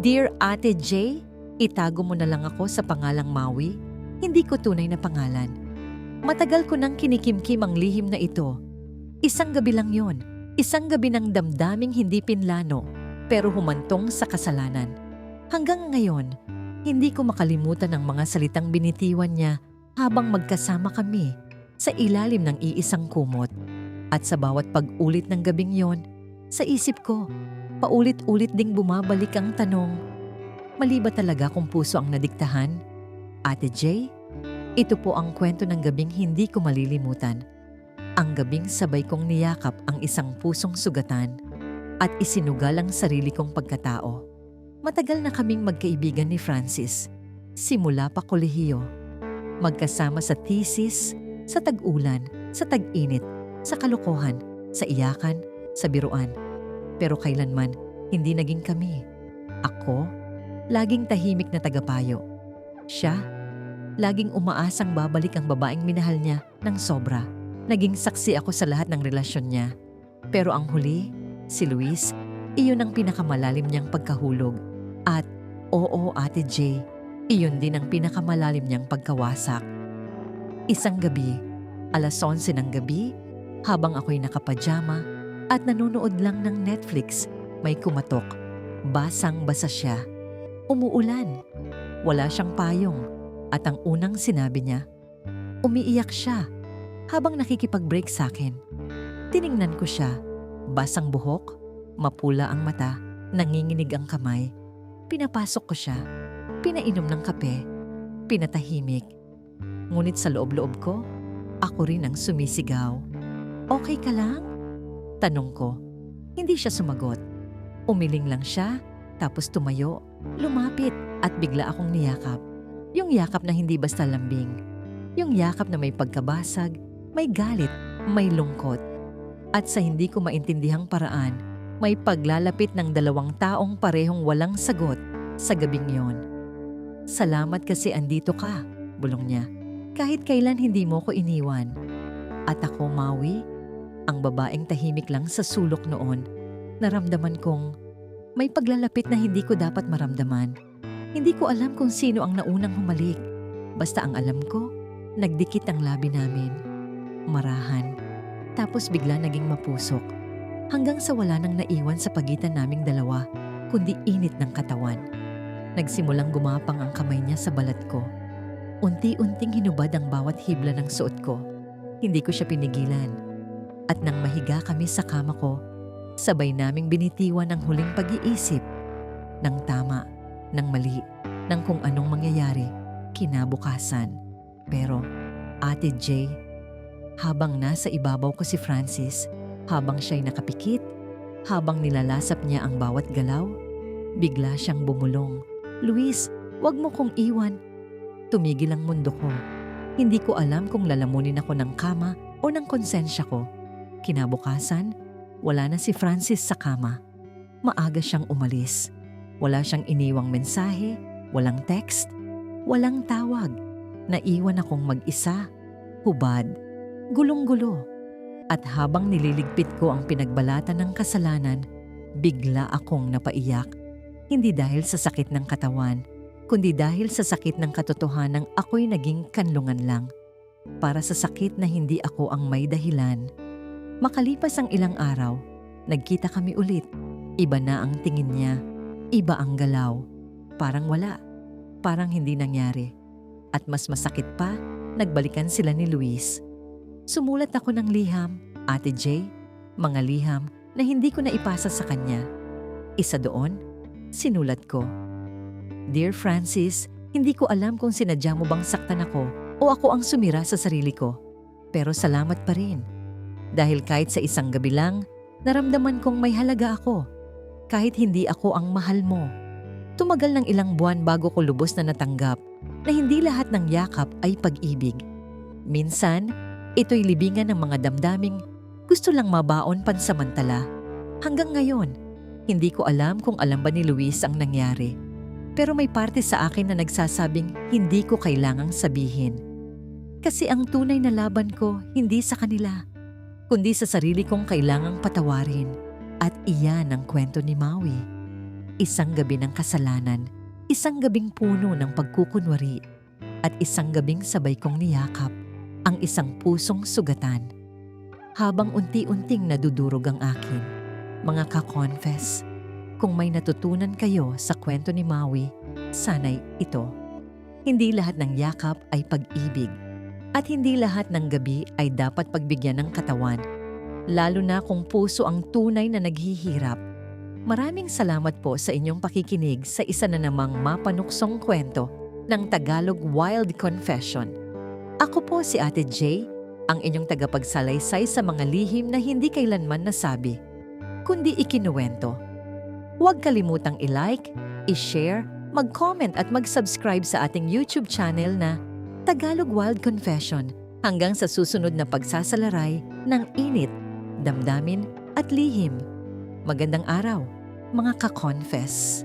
Dear Ate J, itago mo na lang ako sa pangalang Maui. Hindi ko tunay na pangalan. Matagal ko nang kinikimkim ang lihim na ito. Isang gabi lang yon. Isang gabi ng damdaming hindi pinlano, pero humantong sa kasalanan. Hanggang ngayon, hindi ko makalimutan ang mga salitang binitiwan niya habang magkasama kami sa ilalim ng iisang kumot. At sa bawat pag-ulit ng gabing yon, sa isip ko, paulit-ulit ding bumabalik ang tanong, mali ba talaga kung puso ang nadiktahan? Ate J, ito po ang kwento ng gabing hindi ko malilimutan. Ang gabing sabay kong niyakap ang isang pusong sugatan at isinugal ang sarili kong pagkatao. Matagal na kaming magkaibigan ni Francis, simula pa kolehiyo. Magkasama sa thesis, sa tag-ulan, sa tag-init, sa kalokohan, sa iyakan, sa biruan. Pero kailanman, hindi naging kami. Ako, laging tahimik na tagapayo. Siya, laging umaasang babalik ang babaeng minahal niya ng sobra. Naging saksi ako sa lahat ng relasyon niya. Pero ang huli, si Luis, iyon ang pinakamalalim niyang pagkahulog. At, oo Ate J, iyon din ang pinakamalalim niyang pagkawasak. Isang gabi, 11:00 ng gabi, habang ako'y nakapajama at nanonood lang ng Netflix, may kumatok. Basang-basa siya. Umuulan. Wala siyang payong. At ang unang sinabi niya, umiiyak siya habang nakikipag-break sa akin. Tiningnan ko siya. Basang buhok, mapula ang mata, nanginginig ang kamay. Pinapasok ko siya. Pinainom ng kape. Pinatahimik. Ngunit sa loob-loob ko, ako rin ang sumisigaw. Okay ka lang? Tanong ko. Hindi siya sumagot. Umiling lang siya, tapos tumayo, lumapit at bigla akong niyakap. Yung yakap na hindi basta lambing. Yung yakap na may pagkabasag, may galit, may lungkot. At sa hindi ko maintindihang paraan, may paglalapit ng dalawang taong parehong walang sagot sa gabing yon. Salamat kasi andito ka, bulong niya. Kahit kailan hindi mo ko iniwan. At ako, Maui, ang babaeng tahimik lang sa sulok noon, naramdaman kong may paglalapit na hindi ko dapat maramdaman. Hindi ko alam kung sino ang naunang humalik. Basta ang alam ko, nagdikit ang labi namin. Marahan. Tapos bigla naging mapusok. Hanggang sa wala nang naiwan sa pagitan naming dalawa, kundi init ng katawan. Nagsimulang gumapang ang kamay niya sa balat ko. Unti-unting hinubad ang bawat hibla ng suot ko. Hindi ko siya pinigilan. At nang mahiga kami sa kama ko, sabay naming binitiwan ang huling pag-iisip ng tama, ng mali, ng kung anong mangyayari kinabukasan. Pero, Ate J, habang nasa ibabaw ko si Francis, habang siya'y nakapikit, habang nilalasap niya ang bawat galaw, bigla siyang bumulong. Luis, wag mo kong iwan. Tumigil ang mundo ko. Hindi ko alam kung lalamunin ako ng kama o ng konsensya ko. Kinabukasan, wala na si Francis sa kama. Maaga siyang umalis. Wala siyang iniwang mensahe, walang text, walang tawag. Naiwan akong mag-isa, hubad, gulong-gulo. At habang nililigpit ko ang pinagbalatan ng kasalanan, bigla akong napaiyak. Hindi dahil sa sakit ng katawan, kundi dahil sa sakit ng katotohanang ako'y naging kanlungan lang. Para sa sakit na hindi ako ang may dahilan. Makalipas ang ilang araw, nagkita kami ulit. Iba na ang tingin niya, iba ang galaw. Parang wala, parang hindi nangyari. At mas masakit pa, nagbalikan sila ni Luis. Sumulat ako ng liham, Ate J, mga liham na hindi ko na ipasa sa kanya. Isa doon, sinulat ko. Dear Francis, hindi ko alam kung sinadya mo bang saktan ako o ako ang sumira sa sarili ko. Pero salamat pa rin. Dahil kahit sa isang gabi lang, naramdaman kong may halaga ako. Kahit hindi ako ang mahal mo. Tumagal ng ilang buwan bago ko lubos na natanggap na hindi lahat ng yakap ay pag-ibig. Minsan, ito'y libingan ng mga damdaming gusto lang mabaon pansamantala. Hanggang ngayon, hindi ko alam kung alam ba ni Luis ang nangyari. Pero may parte sa akin na nagsasabing hindi ko kailangang sabihin. Kasi ang tunay na laban ko hindi sa kanila, kundi sa sarili kong kailangang patawarin. At iyan ang kwento ni Maui. Isang gabi ng kasalanan, isang gabing puno ng pagkukunwari, at isang gabing sabay kong niyakap ang isang pusong sugatan. Habang unti-unting nadudurog ang akin, mga ka-confess, kung may natutunan kayo sa kwento ni Maui, sana'y ito. Hindi lahat ng yakap ay pag-ibig, at hindi lahat ng gabi ay dapat pagbigyan ng katawan, lalo na kung puso ang tunay na naghihirap. Maraming salamat po sa inyong pakikinig sa isa na namang mapanuksong kwento ng Tagalog Wild Confession. Ako po si Ate J, ang inyong tagapagsalaysay sa mga lihim na hindi kailanman nasabi, kundi ikinuwento. Huwag kalimutang i-like, i-share, mag-comment at mag-subscribe sa ating YouTube channel na Tagalog Wild Confession hanggang sa susunod na pagsasalaray ng init, damdamin at lihim. Magandang araw, mga ka-confess.